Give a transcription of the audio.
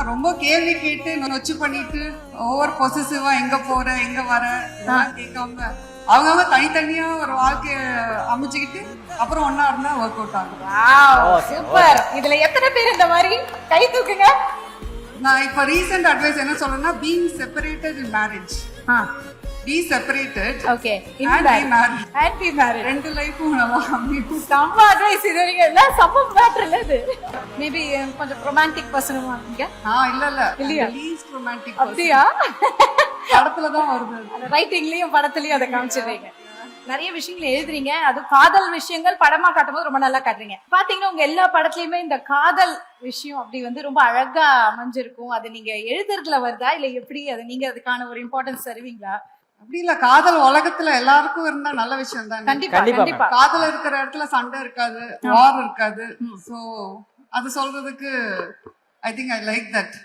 ரொம்ப கேள்வி கேட்டு நொச்சு பண்ணிட்டு ஓவர் பொசிசிவா எங்க போற எங்க வர இதெல்லாம் கேட்காம அவங்க தனித்தனியா ஒரு வாழ்க்கைய அமைச்சுக்கிட்டு அப்புறம் ஒன்னா இருந்தா ஒர்க் அவுட் ஆகும். சூப்பர். இதுல எத்தனை பேர் இந்த மாதிரி கை தூக்குங்க? நான் இப்ப ரீசெண்ட் அட்வைஸ் என்ன சொல்றேன்னா being separated in marriage. B separated okay and be married. and be married. ரெண்டு லைஃபும் நல்லா அமையும். செம்ம அட்வைஸ். இது வரைக்கும் எல்லாம் செம்ம மேட்டர் இல்ல இது. மேபி கொஞ்சம் ரொமான்டிக் பர்சனுமா இருக்கீங்க? இல்ல இல்லையா? லீஸ்ட் ரொமான்டிக் அப்படியா? படத்துல தான் வருது. அந்த ரைட்டிங்லயும் படத்துலயும் அதை காமிச்சிடுறீங்க. நிறைய விஷயங்கள் எழுதுறீங்க. அது காதல் விஷயங்கள் படமா காட்டும்போது ரொம்ப நல்லா காட்டுறீங்க. பாத்தீங்கன்னா உங்க எல்லா படத்துலயுமே இந்த காதல் விஷயம் அப்படி வந்து ரொம்ப அழகா அமைஞ்சிருக்கும். அது நீங்க எழுதுறதுல வருதா இல்ல எப்படி? அது நீங்க அதுக்கான ஒரு இம்பார்ட்டன்ஸ் தருவீங்களா? அப்படி இல்ல, காதல் உலகத்துல எல்லாருக்கும் இருந்தா நல்ல விஷயம் தான். கண்டிப்பா கண்டிப்பா. காதல் இருக்கிற இடத்துல சண்டை இருக்காது, வார் இருக்காது. சோ அது சொல்றதுக்கு I think I like that.